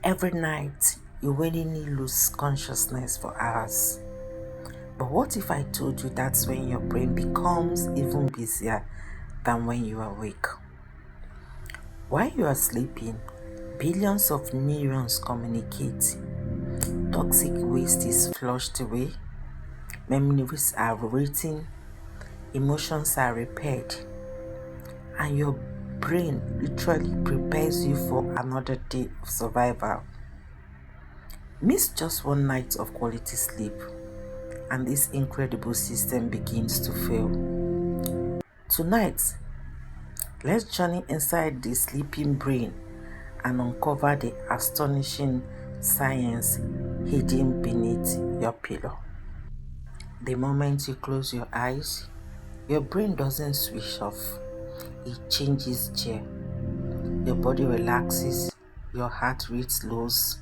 Every night, you willingly lose consciousness for hours. But what if I told you that's when your brain becomes even busier than when you are awake? While you are sleeping, billions of neurons communicate. Toxic waste is flushed away, memories are rewritten, emotions are repaired, and your brain literally prepares you for another day of survival. Miss just one night of quality sleep, and this incredible system begins to fail. Tonight, let's journey inside the sleeping brain and uncover the astonishing science hidden beneath your pillow. The moment you close your eyes, your brain doesn't switch off, it changes gear. Your body relaxes, your heart rate slows,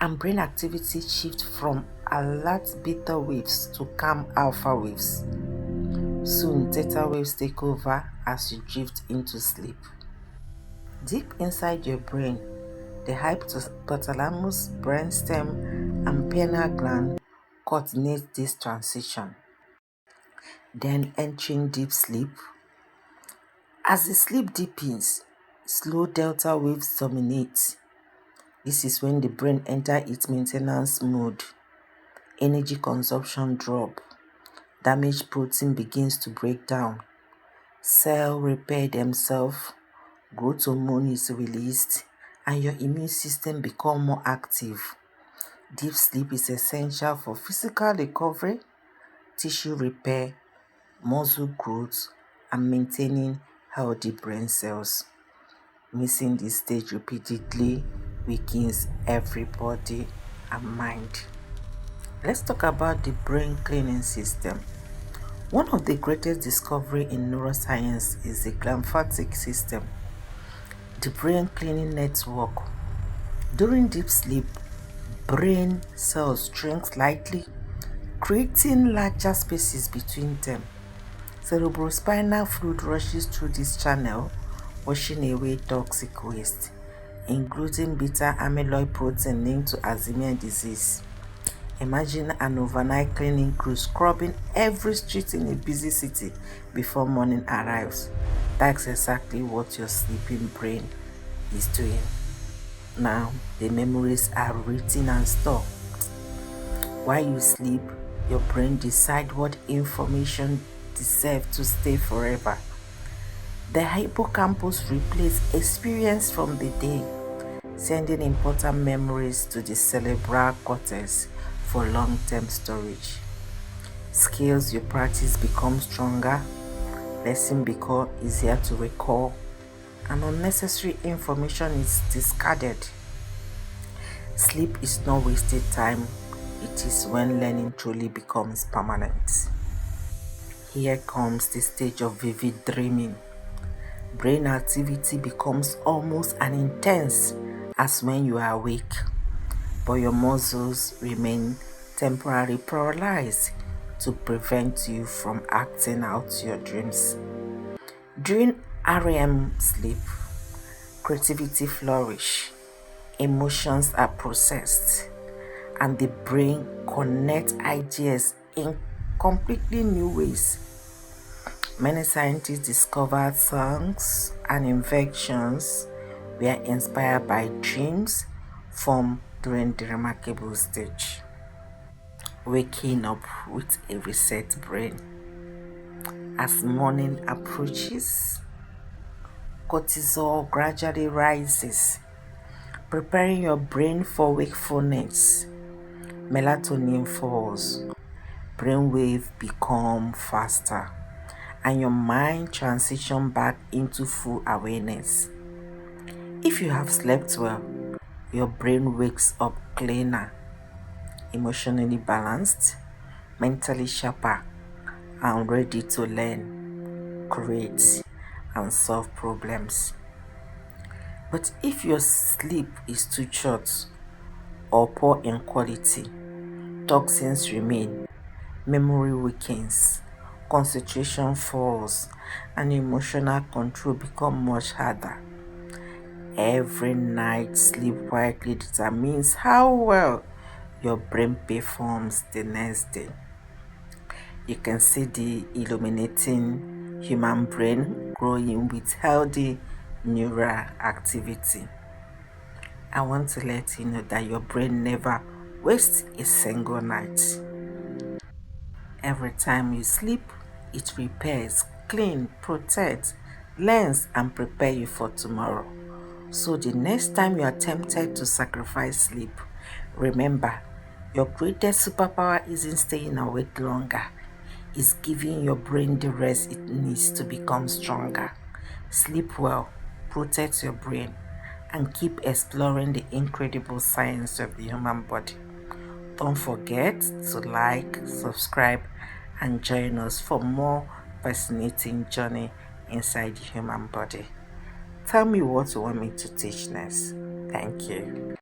and brain activity shifts from alert beta waves to calm alpha waves. Soon, theta waves take over as you drift into sleep. Deep inside your brain, the hypothalamus, brainstem, and pineal gland coordinate this transition. Then entering deep sleep. As the sleep deepens, slow delta waves dominate. This is when the brain enters its maintenance mode. Energy consumption drop. Damaged protein begins to break down. Cell repair themselves. Growth hormone is released, and your immune system becomes more active. Deep sleep is essential for physical recovery, tissue repair, muscle growth, and maintaining healthy brain cells. Missing this stage repeatedly weakens every body and mind. Let's talk about the brain cleaning system. One of the greatest discoveries in neuroscience is the glymphatic system, the brain cleaning network. During deep sleep, brain cells shrink slightly, creating larger spaces between them. Cerebrospinal fluid rushes through this channel, washing away toxic waste, including beta amyloid protein linked to Alzheimer's disease. Imagine an overnight cleaning crew scrubbing every street in a busy city before morning arrives. That's exactly what your sleeping brain is doing. Now, the memories are written and stored. While you sleep, your brain decides what information deserves to stay forever. The hippocampus replays experience from the day, sending important memories to the cerebral cortex for long-term storage. Skills you practice become stronger, lessons become easier to recall, and unnecessary information is discarded. Sleep is not wasted time, it is when learning truly becomes permanent. Here comes the stage of vivid dreaming. Brain activity becomes almost as intense as when you are awake, but your muscles remain temporarily paralyzed to prevent you from acting out your dreams. During REM sleep, creativity flourishes, emotions are processed, and the brain connects ideas in completely new ways. Many scientists discovered songs and inventions were inspired by dreams formed during the remarkable stage. Waking up with a reset brain. As morning approaches, cortisol gradually rises, preparing your brain for wakefulness. Melatonin falls, brainwaves become faster, and your mind transitions back into full awareness. If you have slept well, your brain wakes up cleaner, emotionally balanced, mentally sharper, and ready to learn, create, and solve problems. But if your sleep is too short or poor in quality, toxins remain, memory weakens, concentration falls, and emotional control become much harder. Every night, sleep quietly determines how well your brain performs the next day. You can see the illuminating human brain growing with healthy neural activity. I want to let you know that your brain never wastes a single night. Every time you sleep, it repairs, cleans, protects, learns, and prepares you for tomorrow. So the next time you are tempted to sacrifice sleep, remember, your greatest superpower isn't staying awake longer. It's giving your brain the rest it needs to become stronger. Sleep well, protect your brain, and keep exploring the incredible science of the human body. Don't forget to like, subscribe, and join us for more fascinating journey inside the human body. Tell me what you want me to teach next. Thank you.